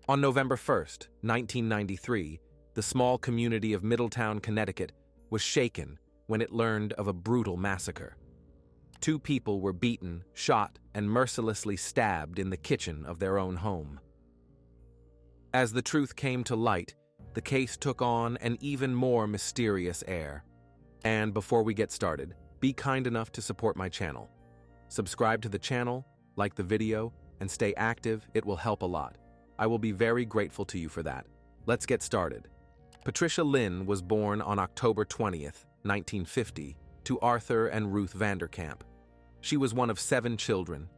On November 1st, 1993, the small community of Middletown, Connecticut, was shaken when it learned of a brutal massacre. 2 people were beaten, shot, and mercilessly stabbed in the kitchen of their own home. As the truth came to light, the case took on an even more mysterious air. And before we get started, be kind enough to support my channel. Subscribe to the channel, like the video, and stay active. It will help a lot. I will be very grateful to you for that. Let's get started. Patricia Lynn was born on October 20th, 1950, to Arthur and Ruth Vanderkamp. She was one of 7 children.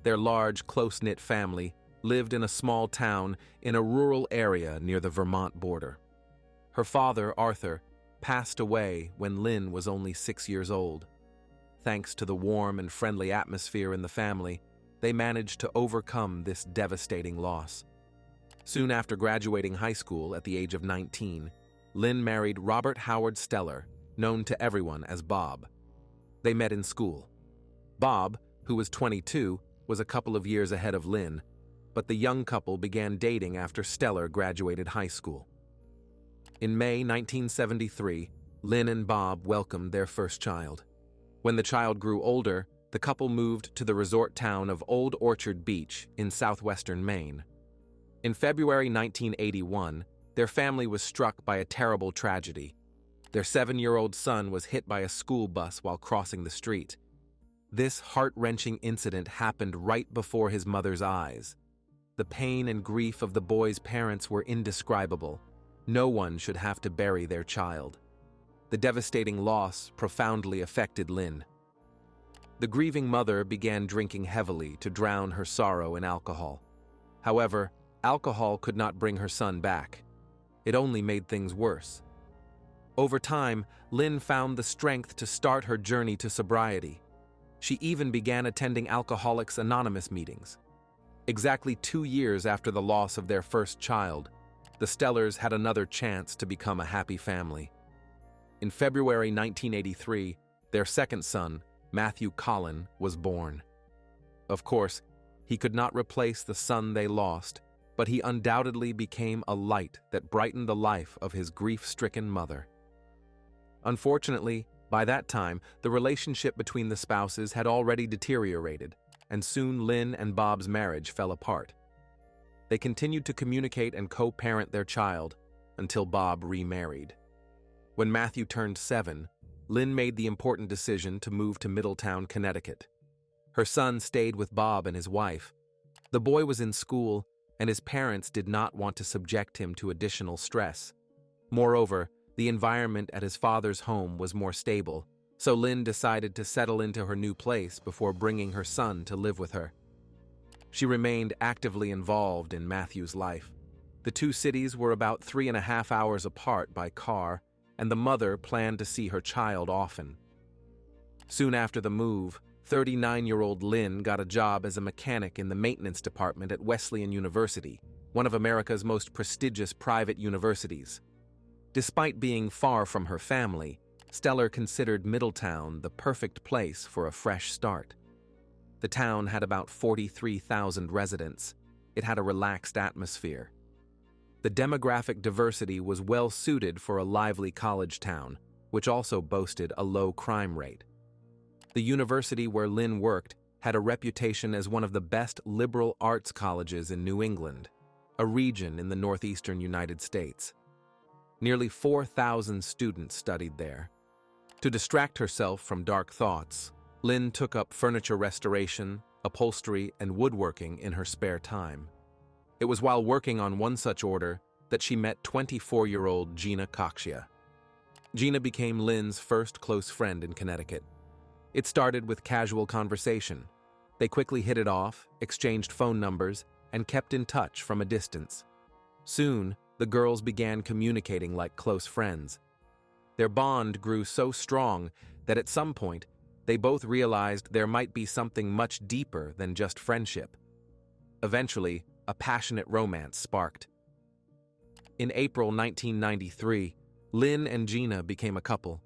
Their large, close-knit family lived in a small town in a rural area near the Vermont border. Her father, Arthur, passed away when Lynn was only 6 years old. Thanks to the warm and friendly atmosphere in the family, they managed to overcome this devastating loss. Soon after graduating high school at the age of 19, Lynn married Robert Howard Steller, known to everyone as Bob. They met in school. Bob, who was 22, was a couple of years ahead of Lynn, but the young couple began dating after Steller graduated high school. In May 1973, Lynn and Bob welcomed their first child. When the child grew older, the couple moved to the resort town of Old Orchard Beach in southwestern Maine. In February 1981, their family was struck by a terrible tragedy. Their 7-year-old son was hit by a school bus while crossing the street. This heart-wrenching incident happened right before his mother's eyes. The pain and grief of the boy's parents were indescribable. No one should have to bury their child. The devastating loss profoundly affected Lynn. The grieving mother began drinking heavily to drown her sorrow in alcohol. However, alcohol could not bring her son back. It only made things worse. Over time, Lynn found the strength to start her journey to sobriety. She even began attending Alcoholics Anonymous meetings. Exactly 2 years after the loss of their first child, the Stellers had another chance to become a happy family. In February 1983, their second son, Matthew Colin, was born. Of course, he could not replace the son they lost, but he undoubtedly became a light that brightened the life of his grief-stricken mother. Unfortunately, by that time, the relationship between the spouses had already deteriorated, and soon Lynn and Bob's marriage fell apart. They continued to communicate and co-parent their child until Bob remarried. When Matthew turned 7, Lynn made the important decision to move to Middletown, Connecticut. Her son stayed with Bob and his wife. The boy was in school, and his parents did not want to subject him to additional stress. Moreover, the environment at his father's home was more stable, so Lynn decided to settle into her new place before bringing her son to live with her. She remained actively involved in Matthew's life. The 2 cities were about 3.5 hours apart by car, and the mother planned to see her child often. Soon after the move, 39-year-old Lynn got a job as a mechanic in the maintenance department at Wesleyan University, one of America's most prestigious private universities. Despite being far from her family, Steller considered Middletown the perfect place for a fresh start. The town had about 43,000 residents. It had a relaxed atmosphere. The demographic diversity was well suited for a lively college town, which also boasted a low crime rate. The university where Lynn worked had a reputation as one of the best liberal arts colleges in New England, a region in the northeastern United States. Nearly 4,000 students studied there. To distract herself from dark thoughts, Lynn took up furniture restoration, upholstery, and woodworking in her spare time. It was while working on one such order that she met 24-year-old Gina Coxia. Gina became Lynn's first close friend in Connecticut. It started with casual conversation. They quickly hit it off, exchanged phone numbers, and kept in touch from a distance. Soon, the girls began communicating like close friends. Their bond grew so strong that at some point, they both realized there might be something much deeper than just friendship. Eventually, a passionate romance sparked. In April 1993, Lynn and Gina became a couple.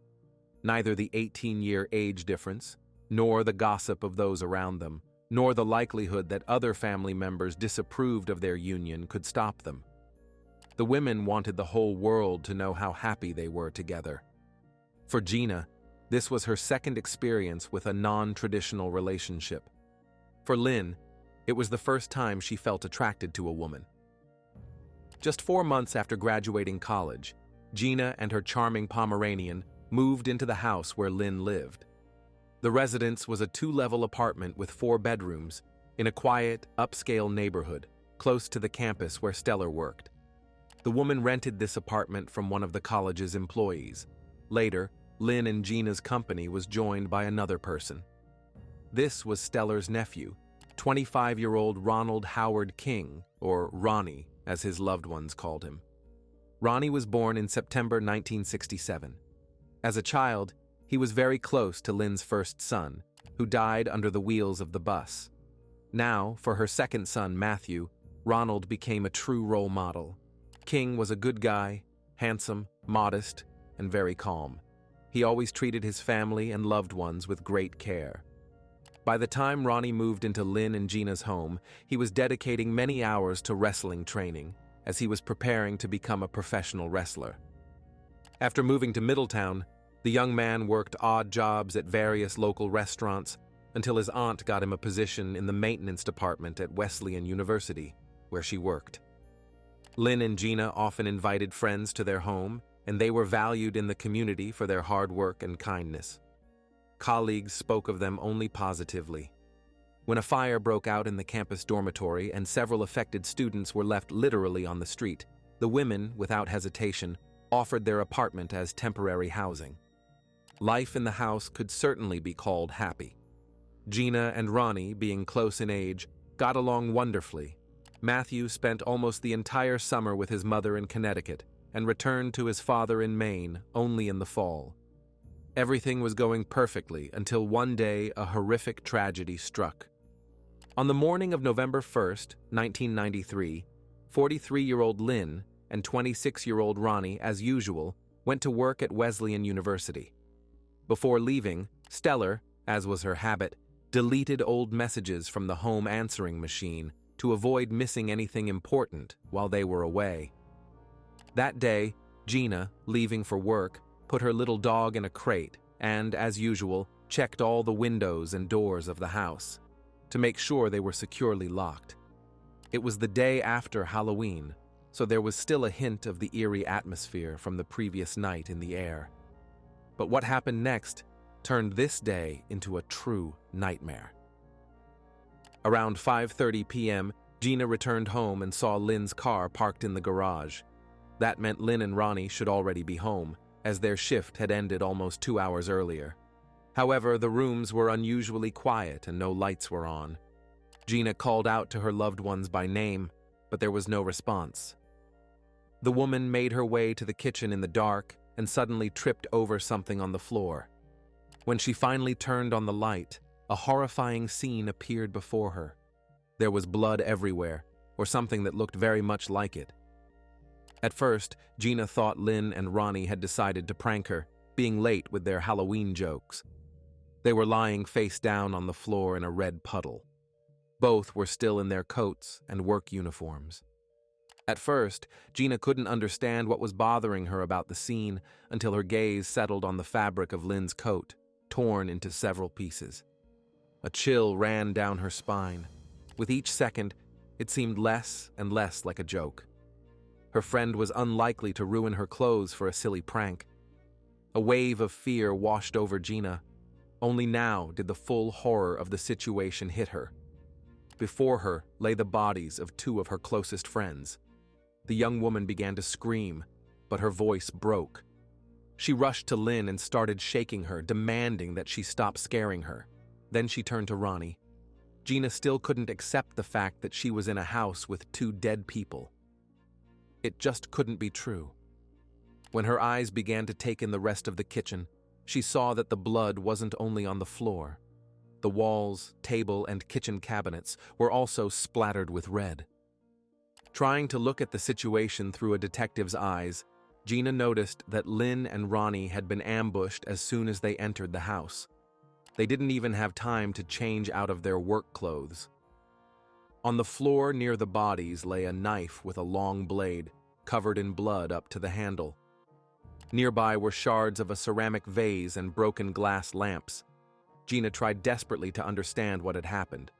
Neither the 18-year age difference, nor the gossip of those around them, nor the likelihood that other family members disapproved of their union could stop them. The women wanted the whole world to know how happy they were together. For Gina, this was her second experience with a non-traditional relationship. For Lynn, it was the first time she felt attracted to a woman. Just 4 months after graduating college, Gina and her charming Pomeranian moved into the house where Lynn lived. The residence was a 2-level apartment with 4 bedrooms in a quiet, upscale neighborhood close to the campus where Stellar worked. The woman rented this apartment from one of the college's employees. Later, Lynn and Gina's company was joined by another person. This was Stellar's nephew, 25-year-old Ronald Howard King, or Ronnie, as his loved ones called him. Ronnie was born in September 1967. As a child, he was very close to Lynn's first son, who died under the wheels of the bus. Now, for her second son, Matthew, Ronald became a true role model. King was a good guy, handsome, modest, and very calm. He always treated his family and loved ones with great care. By the time Ronnie moved into Lynn and Gina's home, he was dedicating many hours to wrestling training, as he was preparing to become a professional wrestler. After moving to Middletown, the young man worked odd jobs at various local restaurants until his aunt got him a position in the maintenance department at Wesleyan University, where she worked. Lynn and Gina often invited friends to their home, and they were valued in the community for their hard work and kindness. Colleagues spoke of them only positively. When a fire broke out in the campus dormitory and several affected students were left literally on the street, the women, without hesitation, offered their apartment as temporary housing. Life in the house could certainly be called happy. Gina and Ronnie, being close in age, got along wonderfully. Matthew spent almost the entire summer with his mother in Connecticut and returned to his father in Maine only in the fall. Everything was going perfectly until one day a horrific tragedy struck. On the morning of November 1st, 1993, 43-year-old Lynn and 26-year-old Ronnie, as usual, went to work at Wesleyan University. Before leaving, Stellar, as was her habit, deleted old messages from the home answering machine to avoid missing anything important while they were away. That day, Gina, leaving for work, put her little dog in a crate and, as usual, checked all the windows and doors of the house to make sure they were securely locked. It was the day after Halloween, so there was still a hint of the eerie atmosphere from the previous night in the air. But what happened next turned this day into a true nightmare. Around 5:30 p.m., Gina returned home and saw Lynn's car parked in the garage. That meant Lynn and Ronnie should already be home, as their shift had ended almost 2 hours earlier. However, the rooms were unusually quiet and no lights were on. Gina called out to her loved ones by name, but there was no response. The woman made her way to the kitchen in the dark and suddenly tripped over something on the floor. When she finally turned on the light, a horrifying scene appeared before her. There was blood everywhere, or something that looked very much like it. At first, Gina thought Lynn and Ronnie had decided to prank her, being late with their Halloween jokes. They were lying face down on the floor in a red puddle. Both were still in their coats and work uniforms. At first, Gina couldn't understand what was bothering her about the scene until her gaze settled on the fabric of Lynn's coat, torn into several pieces. A chill ran down her spine. With each second, it seemed less and less like a joke. Her friend was unlikely to ruin her clothes for a silly prank. A wave of fear washed over Gina. Only now did the full horror of the situation hit her. Before her lay the bodies of 2 of her closest friends. The young woman began to scream, but her voice broke. She rushed to Lynn and started shaking her, demanding that she stop scaring her. Then she turned to Ronnie. Gina still couldn't accept the fact that she was in a house with 2 dead people. It just couldn't be true. When her eyes began to take in the rest of the kitchen, she saw that the blood wasn't only on the floor. The walls, table, and kitchen cabinets were also splattered with red. Trying to look at the situation through a detective's eyes, Gina noticed that Lynn and Ronnie had been ambushed as soon as they entered the house. They didn't even have time to change out of their work clothes. On the floor near the bodies lay a knife with a long blade, covered in blood up to the handle. Nearby were shards of a ceramic vase and broken glass lamps. Gina tried desperately to understand what had happened.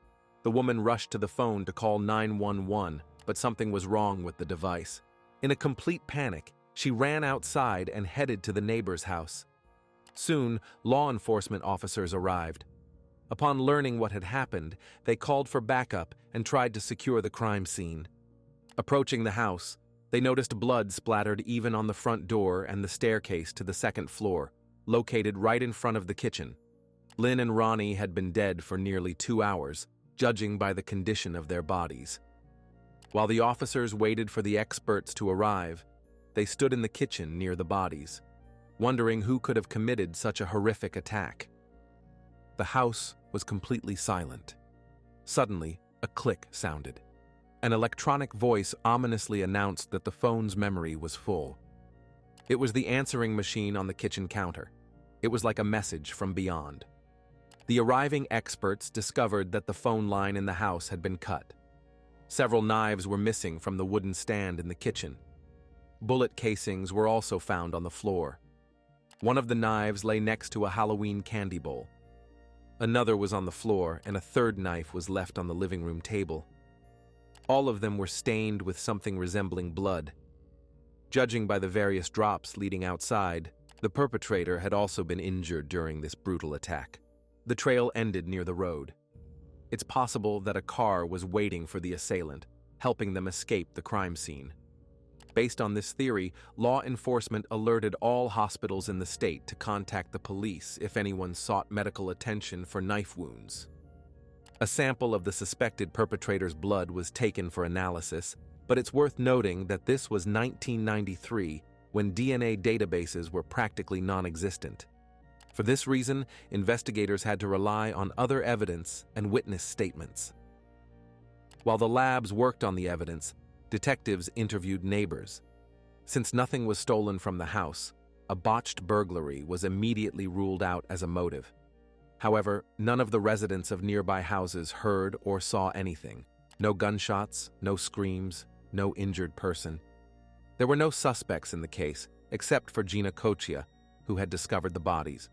The woman rushed to the phone to call 911, but something was wrong with the device. In a complete panic, she ran outside and headed to the neighbor's house. Soon, law enforcement officers arrived. Upon learning what had happened, they called for backup and tried to secure the crime scene. Approaching the house, they noticed blood splattered even on the front door and the staircase to the second floor, located right in front of the kitchen. Lynn and Ronnie had been dead for nearly 2 hours, judging by the condition of their bodies. While the officers waited for the experts to arrive, they stood in the kitchen near the bodies, wondering who could have committed such a horrific attack. The house was completely silent. Suddenly, a click sounded. An electronic voice ominously announced that the phone's memory was full. It was the answering machine on the kitchen counter. It was like a message from beyond. The arriving experts discovered that the phone line in the house had been cut. Several knives were missing from the wooden stand in the kitchen. Bullet casings were also found on the floor. One of the knives lay next to a Halloween candy bowl. Another was on the floor, and a third knife was left on the living room table. All of them were stained with something resembling blood. Judging by the various drops leading outside, the perpetrator had also been injured during this brutal attack. The trail ended near the road. It's possible that a car was waiting for the assailant, helping them escape the crime scene. Based on this theory, law enforcement alerted all hospitals in the state to contact the police if anyone sought medical attention for knife wounds. A sample of the suspected perpetrator's blood was taken for analysis, but it's worth noting that this was 1993, when DNA databases were practically non-existent. For this reason, investigators had to rely on other evidence and witness statements. While the labs worked on the evidence, detectives interviewed neighbors. Since nothing was stolen from the house, a botched burglary was immediately ruled out as a motive. However, none of the residents of nearby houses heard or saw anything. No gunshots, no screams, no injured person. There were no suspects in the case, except for Gina Cochia, who had discovered the bodies.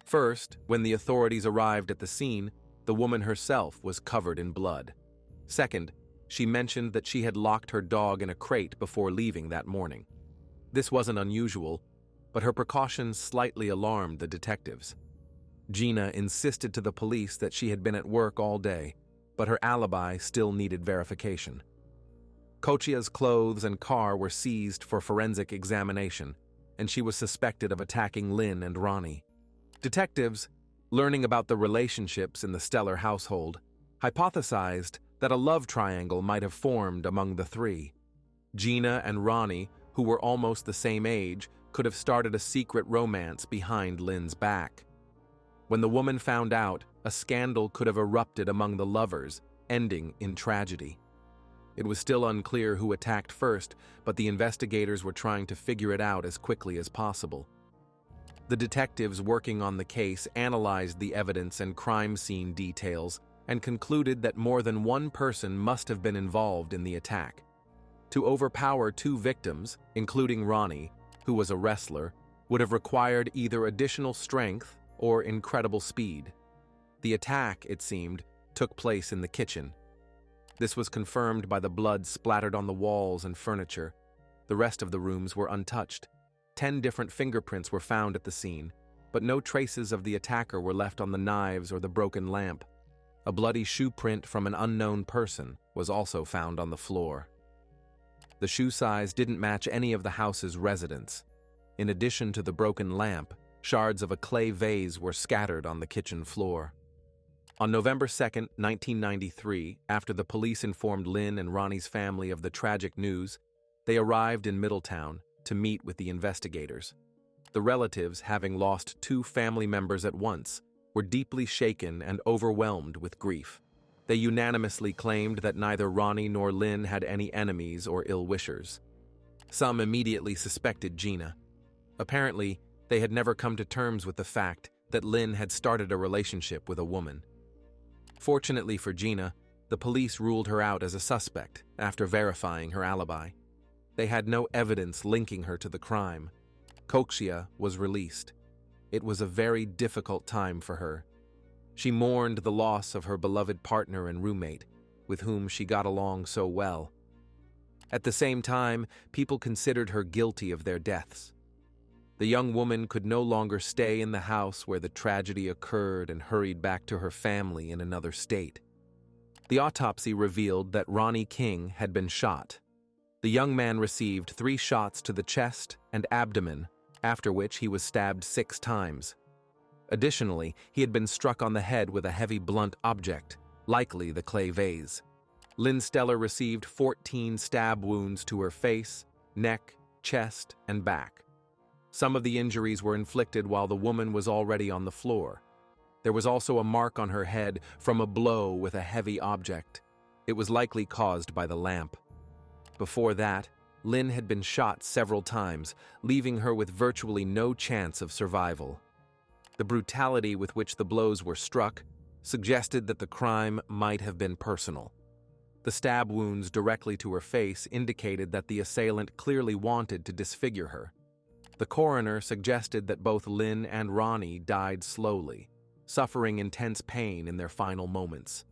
First, when the authorities arrived at the scene, the woman herself was covered in blood. Second, she mentioned that she had locked her dog in a crate before leaving that morning. This wasn't unusual, but her precautions slightly alarmed the detectives. Gina insisted to the police that she had been at work all day, but her alibi still needed verification. Cochia's clothes and car were seized for forensic examination, and she was suspected of attacking Lynn and Ronnie. Detectives, learning about the relationships in the Stellar household, hypothesized that a love triangle might have formed among the three. Gina and Ronnie, who were almost the same age, could have started a secret romance behind Lynn's back. When the woman found out, a scandal could have erupted among the lovers, ending in tragedy. It was still unclear who attacked first, but the investigators were trying to figure it out as quickly as possible. The detectives working on the case analyzed the evidence and crime scene details and concluded that more than one person must have been involved in the attack. To overpower two victims, including Ronnie, who was a wrestler, would have required either additional strength or incredible speed. The attack, it seemed, took place in the kitchen. This was confirmed by the blood splattered on the walls and furniture. The rest of the rooms were untouched. 10 different fingerprints were found at the scene, but no traces of the attacker were left on the knives or the broken lamp. A bloody shoe print from an unknown person was also found on the floor. The shoe size didn't match any of the house's residents. In addition to the broken lamp, shards of a clay vase were scattered on the kitchen floor. On November 2, 1993, after the police informed Lynn and Ronnie's family of the tragic news, they arrived in Middletown to meet with the investigators. The relatives, having lost 2 family members at once, were deeply shaken and overwhelmed with grief. They unanimously claimed that neither Ronnie nor Lynn had any enemies or ill-wishers. Some immediately suspected Gina. Apparently, they had never come to terms with the fact that Lynn had started a relationship with a woman. Fortunately for Gina, the police ruled her out as a suspect after verifying her alibi. They had no evidence linking her to the crime. Patricia was released. It was a very difficult time for her. She mourned the loss of her beloved partner and roommate, with whom she got along so well. At the same time, people considered her guilty of their deaths. The young woman could no longer stay in the house where the tragedy occurred and hurried back to her family in another state. The autopsy revealed that Ronnie King had been shot. The young man received 3 shots to the chest and abdomen, after which he was stabbed 6 times. Additionally, he had been struck on the head with a heavy blunt object, likely the clay vase. Lynn Steller received 14 stab wounds to her face, neck, chest, and back. Some of the injuries were inflicted while the woman was already on the floor. There was also a mark on her head from a blow with a heavy object. It was likely caused by the lamp. Before that, Lynn had been shot several times, leaving her with virtually no chance of survival. The brutality with which the blows were struck suggested that the crime might have been personal. The stab wounds directly to her face indicated that the assailant clearly wanted to disfigure her. The coroner suggested that both Lynn and Ronnie died slowly, suffering intense pain in their final moments.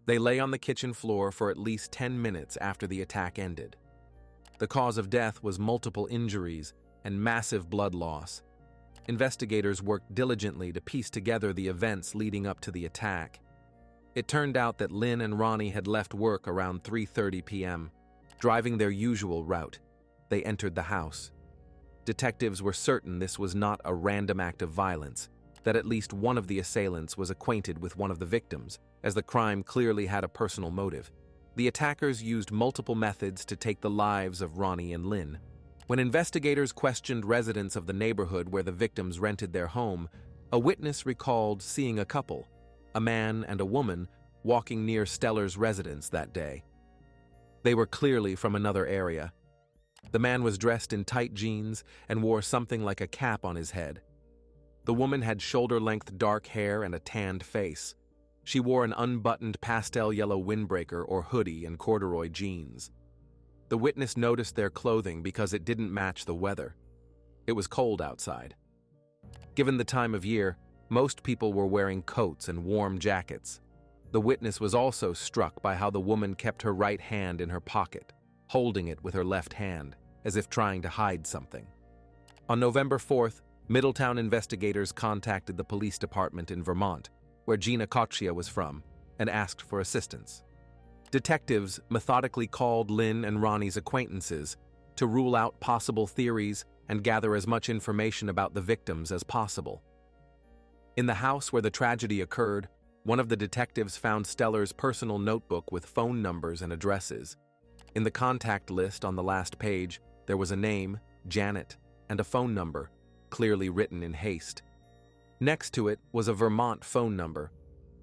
They lay on the kitchen floor for at least 10 minutes after the attack ended. The cause of death was multiple injuries and massive blood loss. Investigators worked diligently to piece together the events leading up to the attack. It turned out that Lynn and Ronnie had left work around 3:30 p.m. Driving their usual route, they entered the house. Detectives were certain this was not a random act of violence, that at least one of the assailants was acquainted with one of the victims, as the crime clearly had a personal motive. The attackers used multiple methods to take the lives of Ronnie and Lynn. When investigators questioned residents of the neighborhood where the victims rented their home, a witness recalled seeing a couple, a man and a woman, walking near Steller's residence that day. They were clearly from another area. The man was dressed in tight jeans and wore something like a cap on his head. The woman had shoulder-length dark hair and a tanned face. She wore an unbuttoned pastel yellow windbreaker or hoodie and corduroy jeans. The witness noticed their clothing because it didn't match the weather. It was cold outside. Given the time of year, most people were wearing coats and warm jackets. The witness was also struck by how the woman kept her right hand in her pocket, holding it with her left hand, as if trying to hide something. On November 4th, Middletown investigators contacted the police department in Vermont, where Gina Patricia was from, and asked for assistance. Detectives methodically called Lynn and Ronnie's acquaintances to rule out possible theories and gather as much information about the victims as possible. In the house where the tragedy occurred, one of the detectives found Steller's personal notebook with phone numbers and addresses. In the contact list on the last page, there was a name, Janet, and a phone number, clearly written in haste. Next to it was a Vermont phone number.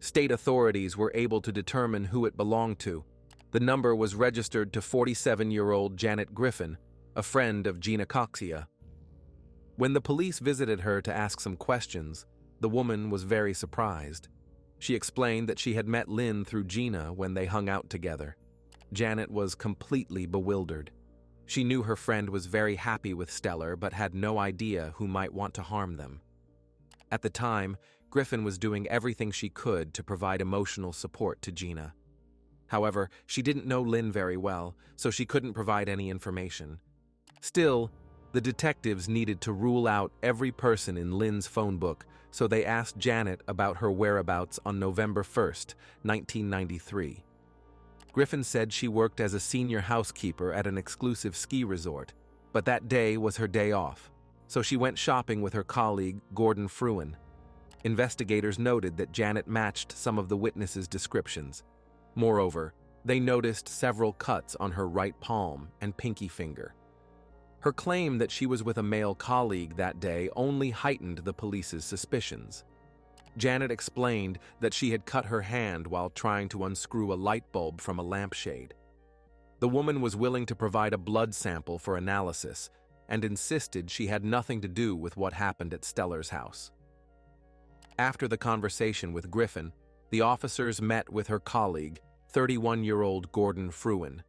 State authorities were able to determine who it belonged to. The number was registered to 47-year-old Janet Griffin, a friend of Gina Patricia. When the police visited her to ask some questions, the woman was very surprised. She explained that she had met Lynn through Gina when they hung out together. Janet was completely bewildered. She knew her friend was very happy with Steller but had no idea who might want to harm them. At the time, Griffin was doing everything she could to provide emotional support to Gina. However, she didn't know Lynn very well, so she couldn't provide any information. Still, the detectives needed to rule out every person in Lynn's phone book, so they asked Janet about her whereabouts on November 1st, 1993. Griffin said she worked as a senior housekeeper at an exclusive ski resort, but that day was her day off, so she went shopping with her colleague, Gordon Fruin. Investigators noted that Janet matched some of the witnesses' descriptions. Moreover, they noticed several cuts on her right palm and pinky finger. Her claim that she was with a male colleague that day only heightened the police's suspicions. Janet explained that she had cut her hand while trying to unscrew a light bulb from a lampshade. The woman was willing to provide a blood sample for analysis and insisted she had nothing to do with what happened at Steller's house. After the conversation with Griffin, the officers met with her colleague, 31-year-old Gordon Fruin.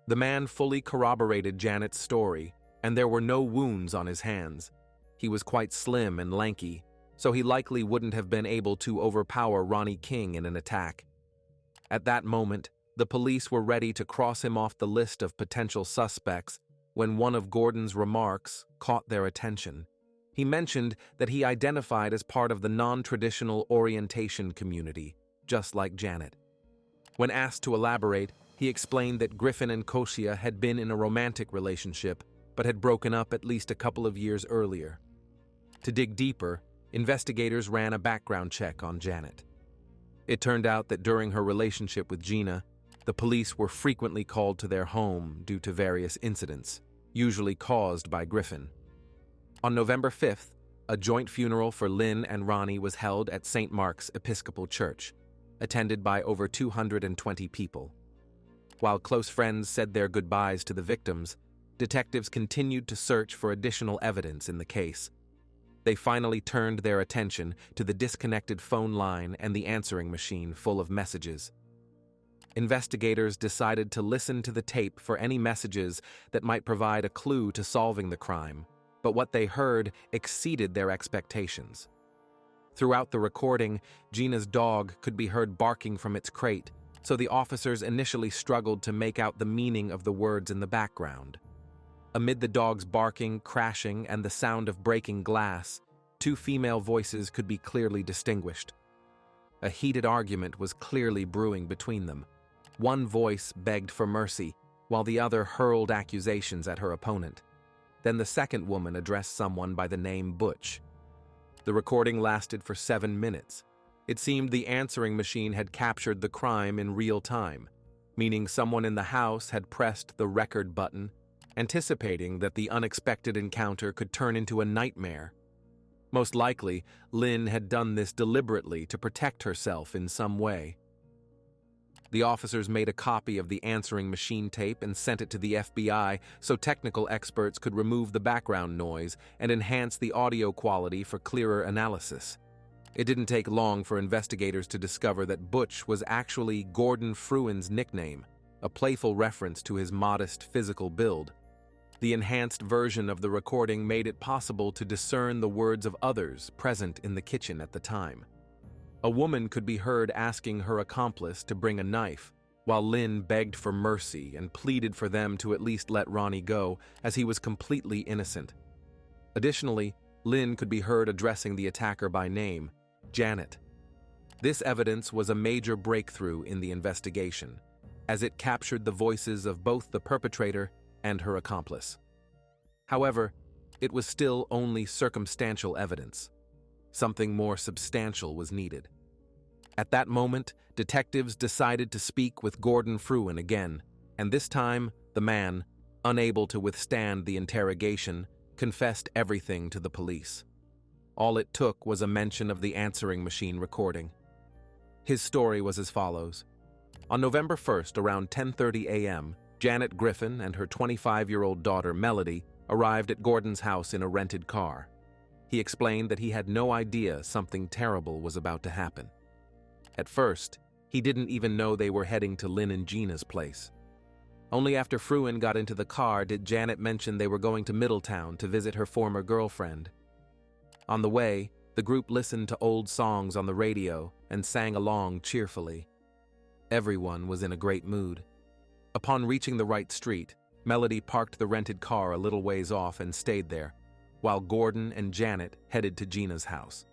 The man fully corroborated Janet's story, and there were no wounds on his hands. He was quite slim and lanky, so he likely wouldn't have been able to overpower Ronnie King in an attack. At that moment, the police were ready to cross him off the list of potential suspects when one of Gordon's remarks caught their attention. He mentioned that he identified as part of the non-traditional orientation community, just like Janet. When asked to elaborate, he explained that Griffin and Koshia had been in a romantic relationship, but had broken up at least a couple of years earlier. To dig deeper, investigators ran a background check on Janet. It turned out that during her relationship with Gina, the police were frequently called to their home due to various incidents, usually caused by Griffin. On November 5th, a joint funeral for Lynn and Ronnie was held at St. Mark's Episcopal Church, attended by over 220 people. While close friends said their goodbyes to the victims, detectives continued to search for additional evidence in the case. They finally turned their attention to the disconnected phone line and the answering machine full of messages. Investigators decided to listen to the tape for any messages that might provide a clue to solving the crime, but what they heard exceeded their expectations. Throughout the recording, Gina's dog could be heard barking from its crate, so the officers initially struggled to make out the meaning of the words in the background. Amid the dog's barking, crashing, and the sound of breaking glass, two female voices could be clearly distinguished. A heated argument was clearly brewing between them. One voice begged for mercy, while the other hurled accusations at her opponent. Then the second woman addressed someone by the name Butch. The recording lasted for 7 minutes. It seemed the answering machine had captured the crime in real time, meaning someone in the house had pressed the record button, anticipating that the unexpected encounter could turn into a nightmare. Most likely, Lynn had done this deliberately to protect herself in some way. The officers made a copy of the answering machine tape and sent it to the FBI so technical experts could remove the background noise and enhance the audio quality for clearer analysis. It didn't take long for investigators to discover that Butch was actually Gordon Fruin's nickname, a playful reference to his modest physical build. The enhanced version of the recording made it possible to discern the words of others present in the kitchen at the time. A woman could be heard asking her accomplice to bring a knife, while Lynn begged for mercy and pleaded for them to at least let Ronnie go, as he was completely innocent. Additionally, Lynn could be heard addressing the attacker by name, Janet. This evidence was a major breakthrough in the investigation, as it captured the voices of both the perpetrator and her accomplice. However, it was still only circumstantial evidence. Something more substantial was needed. At that moment, detectives decided to speak with Gordon Fruin again, and this time, the man, unable to withstand the interrogation, confessed everything to the police. All it took was a mention of the answering machine recording. His story was as follows. On November 1st, around 10:30 a.m., Janet Griffin and her 25-year-old daughter, Melody, arrived at Gordon's house in a rented car. He explained that he had no idea something terrible was about to happen. At first, he didn't even know they were heading to Lynn and Gina's place. Only after Fruin got into the car did Janet mention they were going to Middletown to visit her former girlfriend. On the way, the group listened to old songs on the radio and sang along cheerfully. Everyone was in a great mood. Upon reaching the right street, Melody parked the rented car a little ways off and stayed there, while Gordon and Janet headed to Gina's house.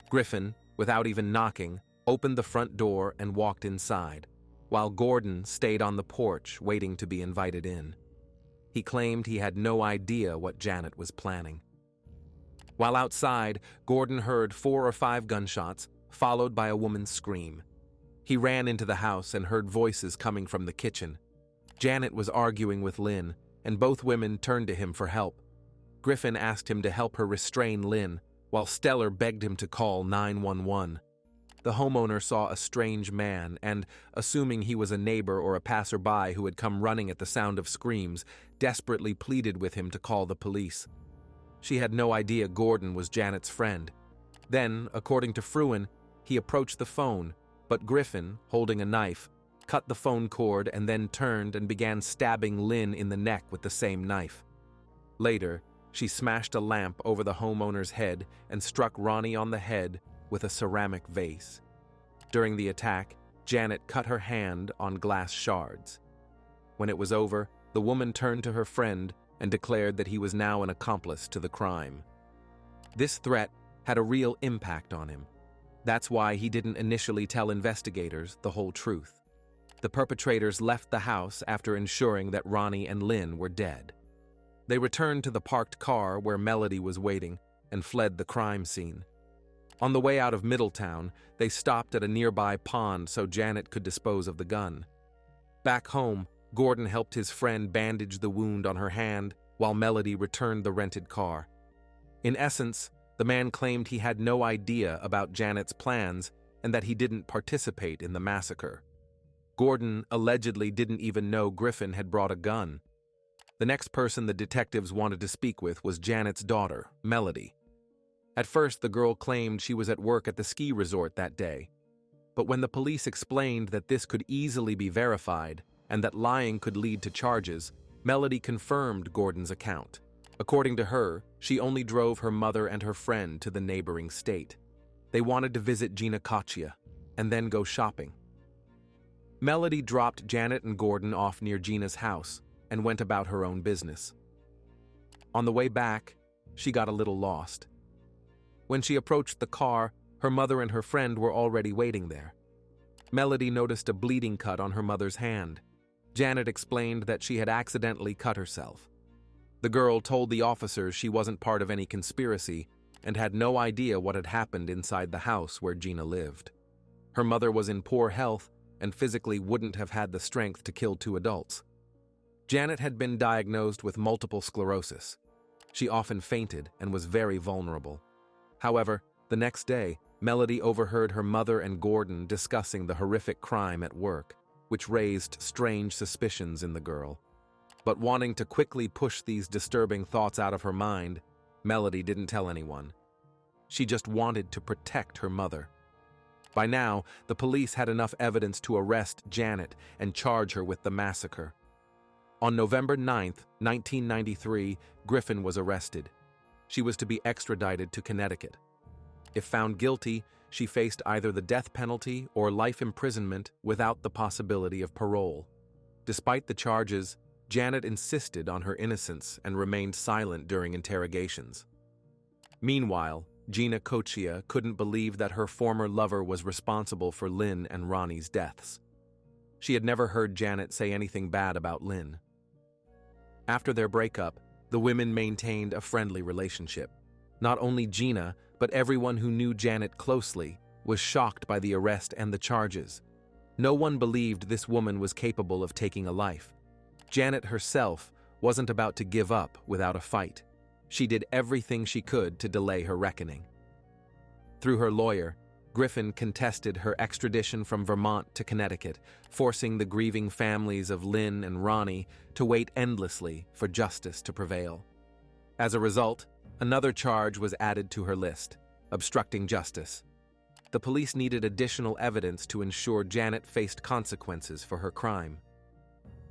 Griffin, without even knocking, opened the front door and walked inside, while Gordon stayed on the porch waiting to be invited in. He claimed he had no idea what Janet was planning. While outside, Gordon heard 4 or 5 gunshots, followed by a woman's scream. He ran into the house and heard voices coming from the kitchen. Janet was arguing with Lynn, and both women turned to him for help. Griffin asked him to help her restrain Lynn, while Stellar begged him to call 911. The homeowner saw a strange man and, assuming he was a neighbor or a passerby who had come running at the sound of screams, desperately pleaded with him to call the police. She had no idea Gordon was Janet's friend. Then, according to Fruin, he approached the phone, but Griffin, holding a knife, cut the phone cord and then turned and began stabbing Lynn in the neck with the same knife. Later, she smashed a lamp over the homeowner's head and struck Ronnie on the head with a ceramic vase. During the attack, Janet cut her hand on glass shards. When it was over, the woman turned to her friend and declared that he was now an accomplice to the crime. This threat had a real impact on him. That's why he didn't initially tell investigators the whole truth. The perpetrators left the house after ensuring that Ronnie and Lynn were dead. They returned to the parked car where Melody was waiting and fled the crime scene. On the way out of Middletown, they stopped at a nearby pond so Janet could dispose of the gun. Back home, Gordon helped his friend bandage the wound on her hand while Melody returned the rented car. In essence, the man claimed he had no idea about Janet's plans and that he didn't participate in the massacre. Gordon allegedly didn't even know Griffin had brought a gun. The next person the detectives wanted to speak with was Janet's daughter, Melody. At first, the girl claimed she was at work at the ski resort that day. But when the police explained that this could easily be verified and that lying could lead to charges, Melody confirmed Gordon's account. According to her, she only drove her mother and her friend to the neighboring state. They wanted to visit Gina Caccia and then go shopping. Melody dropped Janet and Gordon off near Gina's house and went about her own business. On the way back, she got a little lost. When she approached the car, her mother and her friend were already waiting there. Melody noticed a bleeding cut on her mother's hand. Janet explained that she had accidentally cut herself. The girl told the officers she wasn't part of any conspiracy and had no idea what had happened inside the house where Gina lived. Her mother was in poor health and physically wouldn't have had the strength to kill two adults. Janet had been diagnosed with multiple sclerosis. She often fainted and was very vulnerable. However, the next day, Melody overheard her mother and Gordon discussing the horrific crime at work, which raised strange suspicions in the girl. But wanting to quickly push these disturbing thoughts out of her mind, Melody didn't tell anyone. She just wanted to protect her mother. By now, the police had enough evidence to arrest Janet and charge her with the massacre. On November 9, 1993, Griffin was arrested. She was to be extradited to Connecticut. If found guilty, she faced either the death penalty or life imprisonment without the possibility of parole. Despite the charges, Janet insisted on her innocence and remained silent during interrogations. Meanwhile, Gina Caccia couldn't believe that her former lover was responsible for Lynn and Ronnie's deaths. She had never heard Janet say anything bad about Lynn. After their breakup, the women maintained a friendly relationship. Not only Gina, but everyone who knew Janet closely was shocked by the arrest and the charges. No one believed this woman was capable of taking a life. Janet herself wasn't about to give up without a fight. She did everything she could to delay her reckoning. Through her lawyer, Griffin contested her extradition from Vermont to Connecticut, forcing the grieving families of Lynn and Ronnie to wait endlessly for justice to prevail. As a result, another charge was added to her list: obstructing justice. The police needed additional evidence to ensure Janet faced consequences for her crime.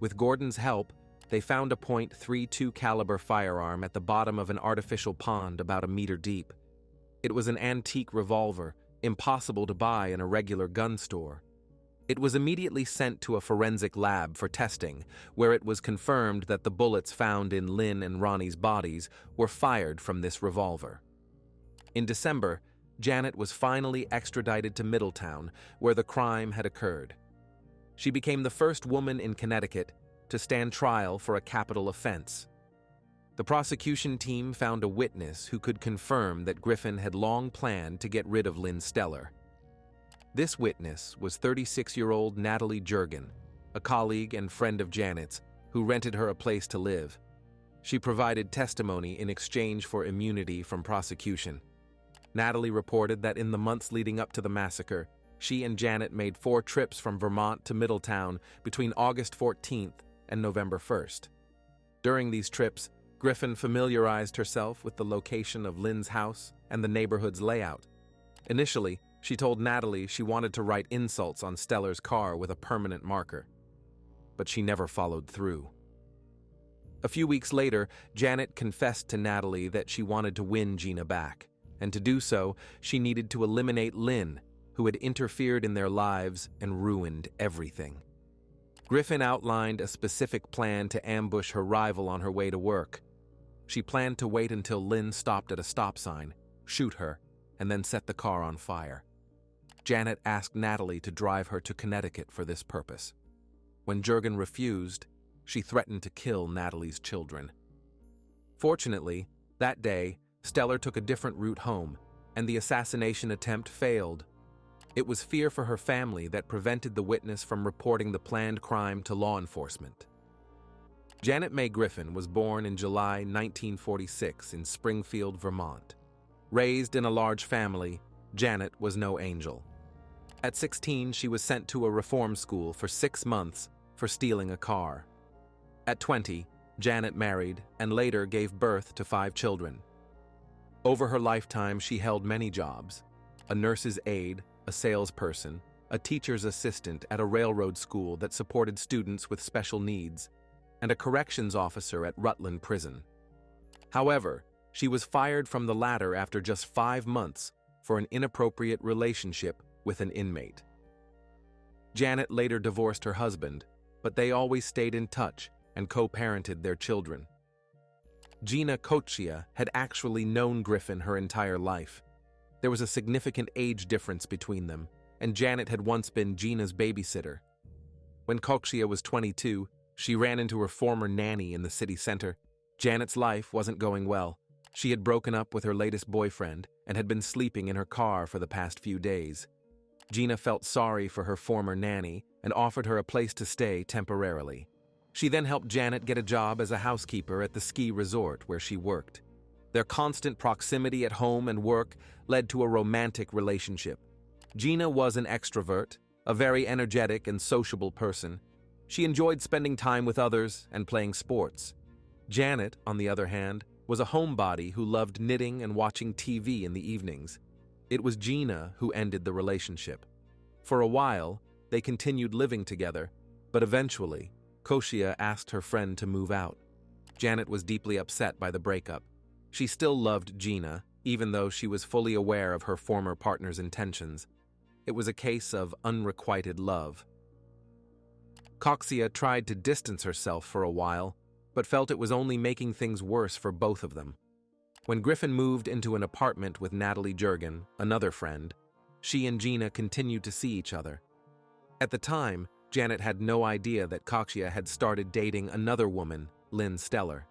With Gordon's help, they found a .32 caliber firearm at the bottom of an artificial pond about a meter deep. It was an antique revolver, impossible to buy in a regular gun store. It was immediately sent to a forensic lab for testing, where it was confirmed that the bullets found in Lynn and Ronnie's bodies were fired from this revolver. In December, Janet was finally extradited to Middletown, where the crime had occurred. She became the first woman in Connecticut to stand trial for a capital offense. The prosecution team found a witness who could confirm that Griffin had long planned to get rid of Lynn Steller. This witness was 36-year-old Natalie Jurgen, a colleague and friend of Janet's, who rented her a place to live. She provided testimony in exchange for immunity from prosecution. Natalie reported that in the months leading up to the massacre, she and Janet made 4 trips from Vermont to Middletown between August 14th and November 1st. During these trips, Griffin familiarized herself with the location of Lynn's house and the neighborhood's layout. Initially, she told Natalie she wanted to write insults on Stellar's car with a permanent marker, but she never followed through. A few weeks later, Janet confessed to Natalie that she wanted to win Gina back, and to do so, she needed to eliminate Lynn, who had interfered in their lives and ruined everything. Griffin outlined a specific plan to ambush her rival on her way to work. She planned to wait until Lynn stopped at a stop sign, shoot her, and then set the car on fire. Janet asked Natalie to drive her to Connecticut for this purpose. When Jurgen refused, she threatened to kill Natalie's children. Fortunately, that day, Stellar took a different route home, and the assassination attempt failed. It was fear for her family that prevented the witness from reporting the planned crime to law enforcement. Janet Mae Griffin was born in July 1946 in Springfield, Vermont. Raised in a large family, Janet was no angel. At 16, she was sent to a reform school for 6 months for stealing a car. At 20, Janet married and later gave birth to 5 children. Over her lifetime, she held many jobs: a nurse's aide, a salesperson, a teacher's assistant at a railroad school that supported students with special needs, and a corrections officer at Rutland Prison. However, she was fired from the latter after just 5 months for an inappropriate relationship with an inmate. Janet later divorced her husband, but they always stayed in touch and co-parented their children. Gina Cochia had actually known Griffin her entire life. There was a significant age difference between them, and Janet had once been Gina's babysitter. When Cochia was 22, she ran into her former nanny in the city center. Janet's life wasn't going well. She had broken up with her latest boyfriend and had been sleeping in her car for the past few days. Gina felt sorry for her former nanny and offered her a place to stay temporarily. She then helped Janet get a job as a housekeeper at the ski resort where she worked. Their constant proximity at home and work led to a romantic relationship. Gina was an extrovert, a very energetic and sociable person. She enjoyed spending time with others and playing sports. Janet, on the other hand, was a homebody who loved knitting and watching TV in the evenings. It was Gina who ended the relationship. For a while, they continued living together, but eventually, Cochia asked her friend to move out. Janet was deeply upset by the breakup. She still loved Gina, even though she was fully aware of her former partner's intentions. It was a case of unrequited love. Cochia tried to distance herself for a while, but felt it was only making things worse for both of them. When Griffin moved into an apartment with Natalie Jurgen, another friend, she and Gina continued to see each other. At the time, Janet had no idea that Cochia had started dating another woman, Lynn Stellar.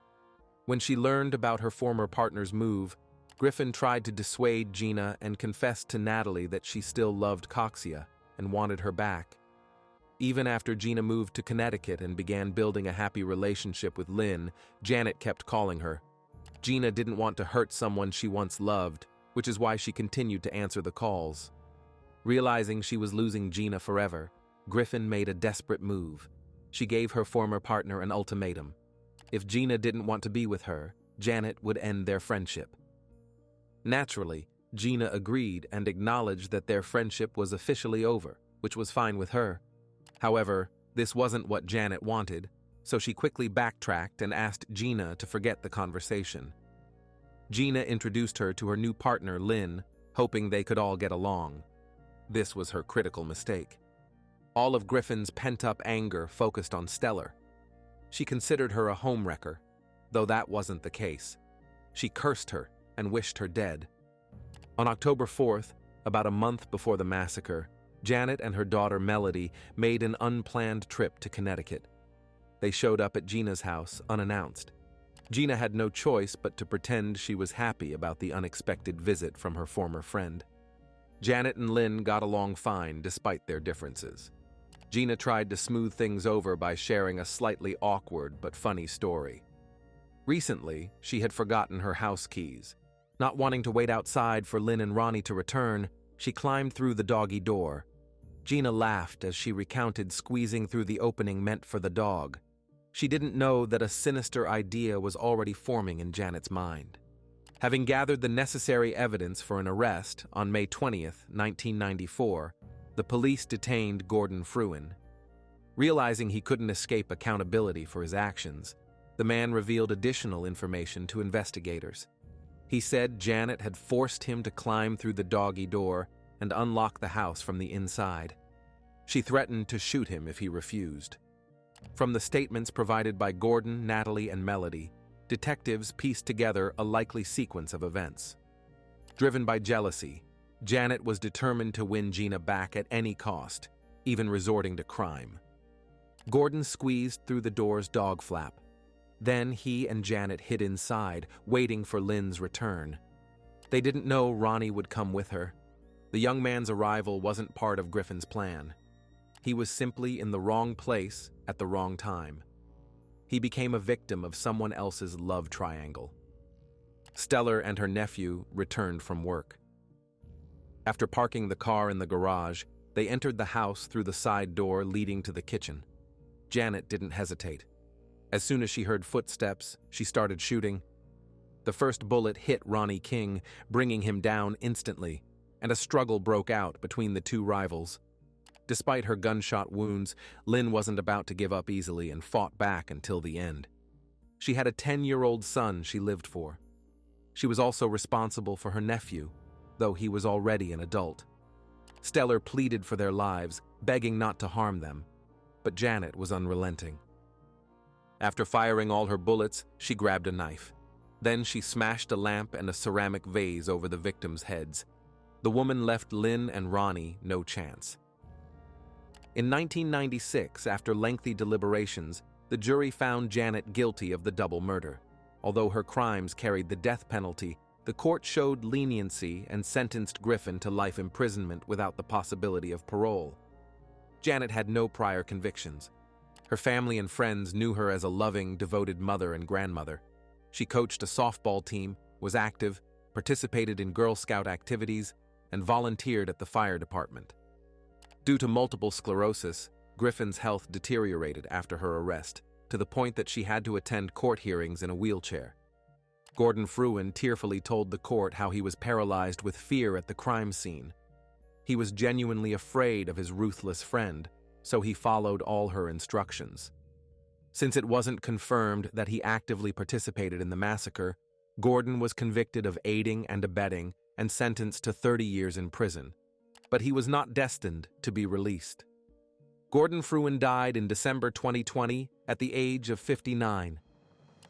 When she learned about her former partner's move, Griffin tried to dissuade Gina and confessed to Natalie that she still loved Cochia and wanted her back. Even after Gina moved to Connecticut and began building a happy relationship with Lynn, Janet kept calling her. Gina didn't want to hurt someone she once loved, which is why she continued to answer the calls. Realizing she was losing Gina forever, Griffin made a desperate move. She gave her former partner an ultimatum. If Gina didn't want to be with her, Janet would end their friendship. Naturally, Gina agreed and acknowledged that their friendship was officially over, which was fine with her. However, this wasn't what Janet wanted, so she quickly backtracked and asked Gina to forget the conversation. Gina introduced her to her new partner, Lynn, hoping they could all get along. This was her critical mistake. All of Griffin's pent-up anger focused on Stellar. She considered her a homewrecker, though that wasn't the case. She cursed her and wished her dead. On October 4th, about a month before the massacre, Janet and her daughter Melody made an unplanned trip to Connecticut. They showed up at Gina's house unannounced. Gina had no choice but to pretend she was happy about the unexpected visit from her former friend. Janet and Lynn got along fine despite their differences. Gina tried to smooth things over by sharing a slightly awkward but funny story. Recently, she had forgotten her house keys. Not wanting to wait outside for Lynn and Ronnie to return, she climbed through the doggy door. Gina laughed as she recounted squeezing through the opening meant for the dog. She didn't know that a sinister idea was already forming in Janet's mind. Having gathered the necessary evidence for an arrest on May 20th, 1994, the police detained Gordon Fruin. Realizing he couldn't escape accountability for his actions, the man revealed additional information to investigators. He said Janet had forced him to climb through the doggy door and unlock the house from the inside. She threatened to shoot him if he refused. From the statements provided by Gordon, Natalie, and Melody, detectives pieced together a likely sequence of events. Driven by jealousy, Janet was determined to win Gina back at any cost, even resorting to crime. Gordon squeezed through the door's dog flap. Then he and Janet hid inside, waiting for Lynn's return. They didn't know Ronnie would come with her. The young man's arrival wasn't part of Griffin's plan. He was simply in the wrong place at the wrong time. He became a victim of someone else's love triangle. Stellar and her nephew returned from work. After parking the car in the garage, they entered the house through the side door leading to the kitchen. Janet didn't hesitate. As soon as she heard footsteps, she started shooting. The first bullet hit Ronnie King, bringing him down instantly, and a struggle broke out between the two rivals. Despite her gunshot wounds, Lynn wasn't about to give up easily and fought back until the end. She had a 10-year-old son she lived for. She was also responsible for her nephew, though he was already an adult. Stellar pleaded for their lives, begging not to harm them, but Janet was unrelenting. After firing all her bullets, she grabbed a knife. Then she smashed a lamp and a ceramic vase over the victims' heads. The woman left Lynn and Ronnie no chance. In 1996, after lengthy deliberations, the jury found Janet guilty of the double murder. Although her crimes carried the death penalty, the court showed leniency and sentenced Griffin to life imprisonment without the possibility of parole. Janet had no prior convictions. Her family and friends knew her as a loving, devoted mother and grandmother. She coached a softball team, was active, participated in Girl Scout activities, and volunteered at the fire department. Due to multiple sclerosis, Griffin's health deteriorated after her arrest, to the point that she had to attend court hearings in a wheelchair. Gordon Fruin tearfully told the court how he was paralyzed with fear at the crime scene. He was genuinely afraid of his ruthless friend, so he followed all her instructions. Since it wasn't confirmed that he actively participated in the massacre, Gordon was convicted of aiding and abetting and sentenced to 30 years in prison. But he was not destined to be released. Gordon Fruin died in December 2020 at the age of 59.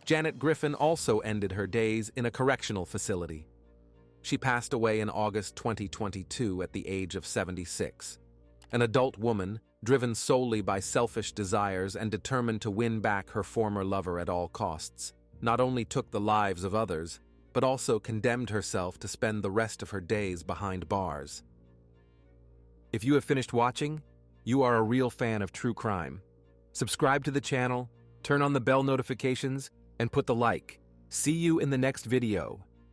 Janet Griffin also ended her days in a correctional facility. She passed away in August 2022 at the age of 76. An adult woman, driven solely by selfish desires and determined to win back her former lover at all costs, not only took the lives of others, but also condemned herself to spend the rest of her days behind bars. If you have finished watching, you are a real fan of true crime. Subscribe to the channel, turn on the bell notifications, and put the like. See you in the next video.